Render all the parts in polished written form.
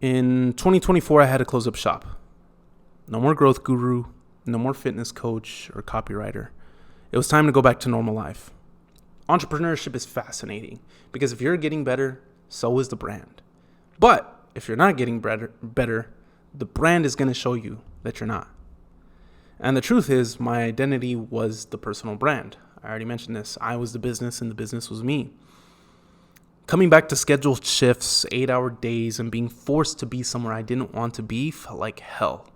In 2024, I had to close up shop. No more growth guru, no more fitness coach or copywriter. It was time to go back to normal life. Entrepreneurship is fascinating because if you're getting better, so is the brand. But if you're not getting better, the brand is going to show you that you're not. And the truth is, my identity was the personal brand. I already mentioned this. I was the business and the business was me. Coming back to scheduled shifts, 8-hour days, and being forced to be somewhere I didn't want to be felt like hell.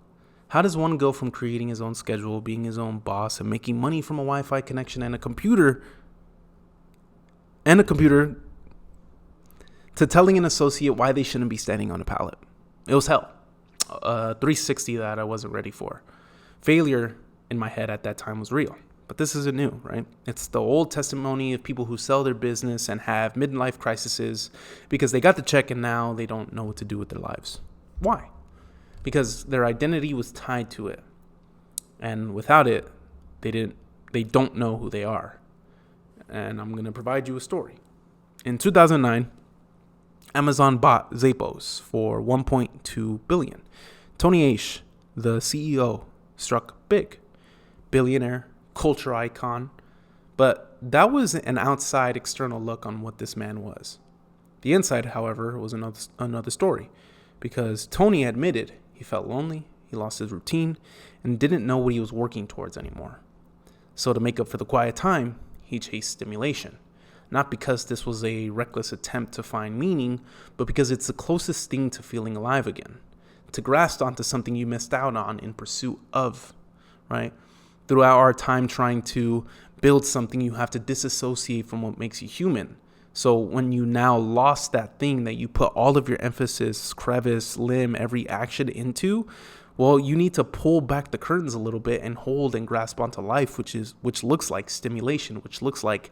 How does one go from creating his own schedule, being his own boss, and making money from a Wi-Fi connection and a computer to telling an associate why they shouldn't be standing on a pallet? It was hell. 360 that I wasn't ready for. Failure in my head at that time was real. But this isn't new, right? It's the old testimony of people who sell their business and have midlife crises because they got the check and now they don't know what to do with their lives. Why? Because their identity was tied to it. And without it, they don't know who they are. And I'm going to provide you a story. In 2009, Amazon bought Zappos for $1.2 billion. Tony Aish, the CEO, struck big. Billionaire, culture icon, but that was an outside external look on what this man was. The inside, however, was another story, because Tony admitted he felt lonely, he lost his routine, and didn't know what he was working towards anymore. So to make up for the quiet time, he chased stimulation. Not because this was a reckless attempt to find meaning, but because it's the closest thing to feeling alive again. To grasp onto something you missed out on in pursuit of, right? Throughout our time trying to build something, you have to disassociate from what makes you human. So when you now lost that thing that you put all of your emphasis, crevice, limb, every action into, well, you need to pull back the curtains a little bit and hold and grasp onto life, which looks like stimulation, which looks like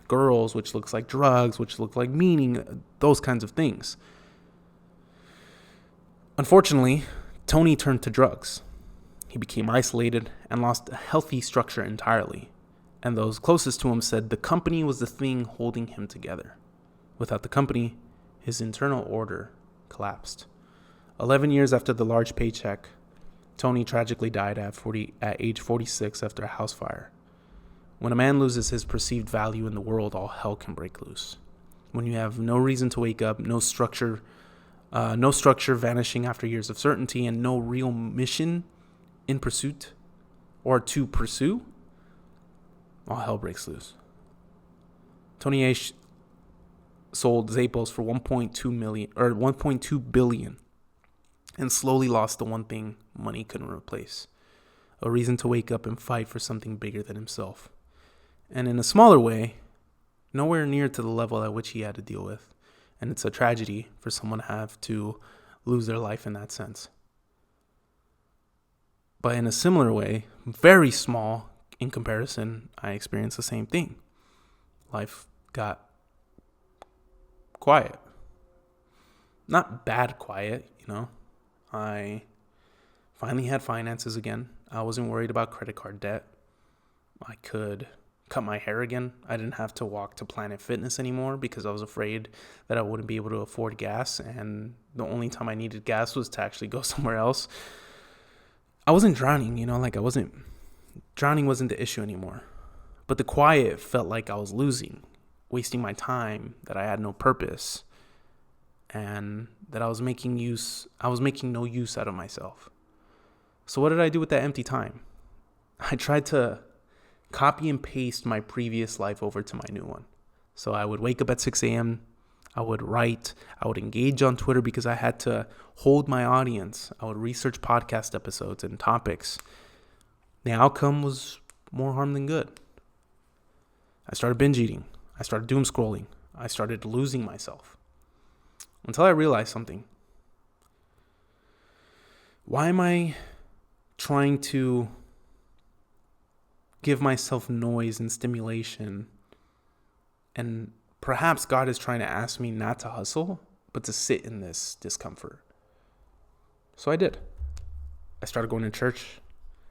girls, which looks like drugs, which look like meaning, those kinds of things. Unfortunately, Tony turned to drugs. He became isolated and lost a healthy structure entirely. And those closest to him said the company was the thing holding him together. Without the company, his internal order collapsed. 11 years after the large paycheck, Tony tragically died at age 46 after a house fire. When a man loses his perceived value in the world, all hell can break loose. When you have no reason to wake up, no structure vanishing after years of certainty, and no real mission in pursuit or to pursue, all hell breaks loose. Tony Aish sold Zappos for $1.2 billion and slowly lost the one thing money couldn't replace: a reason to wake up and fight for something bigger than himself. And in a smaller way, nowhere near to the level at which he had to deal with. And it's a tragedy for someone to have to lose their life in that sense. But in a similar way, very small in comparison, I experienced the same thing. Life got quiet. Not bad quiet, I finally had finances again. I wasn't worried about credit card debt. I could cut my hair again. I didn't have to walk to Planet Fitness anymore because I was afraid that I wouldn't be able to afford gas. And the only time I needed gas was to actually go somewhere else. I wasn't drowning, drowning wasn't the issue anymore. But the quiet felt like I was losing, wasting my time, that I had no purpose, and that I was making no use out of myself. So what did I do with that empty time? I tried to copy and paste my previous life over to my new one. So I would wake up at 6 a.m., I would write, I would engage on Twitter because I had to hold my audience. I would research podcast episodes and topics. The outcome was more harm than good. I started binge eating. I started doom scrolling. I started losing myself. Until I realized something. Why am I trying to give myself noise and stimulation? And perhaps God is trying to ask me not to hustle, but to sit in this discomfort. So I did. I started going to church.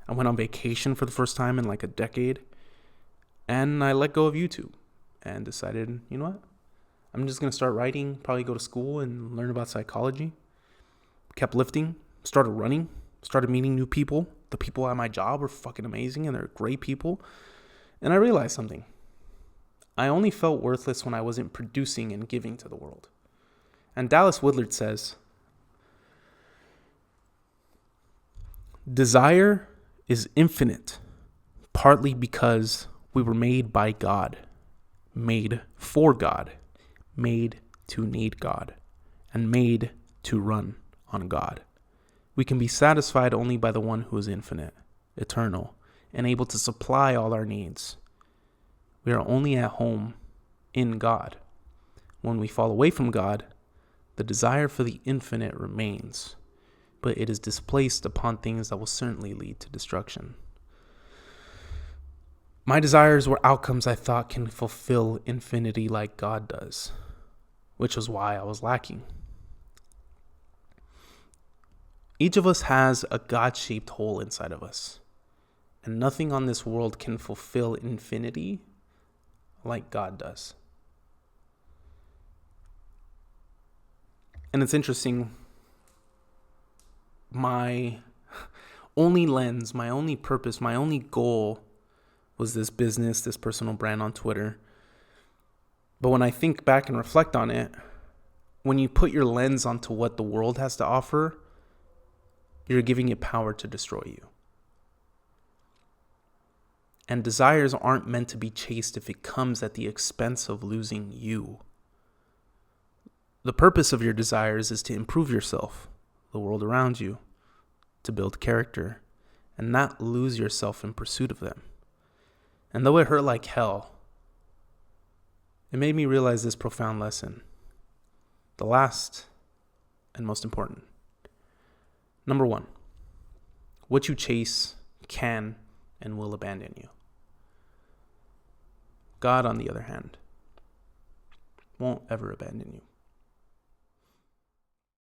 I went on vacation for the first time in like a decade. And I let go of YouTube and decided, you know what? I'm just going to start writing, probably go to school and learn about psychology. kept lifting, started running, started meeting new people. The people at my job were fucking amazing and they're great people. And I realized something. I only felt worthless when I wasn't producing and giving to the world. And Dallas Willard says, desire is infinite, partly because we were made by God, made for God, made to need God, and made to run on God. We can be satisfied only by the one who is infinite, eternal, and able to supply all our needs. We are only at home in God. When we fall away from God, the desire for the infinite remains, but it is displaced upon things that will certainly lead to destruction. My desires were outcomes I thought can fulfill infinity like God does, which was why I was lacking. Each of us has a God-shaped hole inside of us, and nothing on this world can fulfill infinity like God does. And it's interesting, my only lens, my only purpose, my only goal was this business, this personal brand on Twitter. But when I think back and reflect on it, when you put your lens onto what the world has to offer, you're giving it power to destroy you. And desires aren't meant to be chased if it comes at the expense of losing you. The purpose of your desires is to improve yourself, the world around you, to build character, and not lose yourself in pursuit of them. And though it hurt like hell, it made me realize this profound lesson. The last and most important. Number 1, what you chase can and will abandon you. God, on the other hand, won't ever abandon you.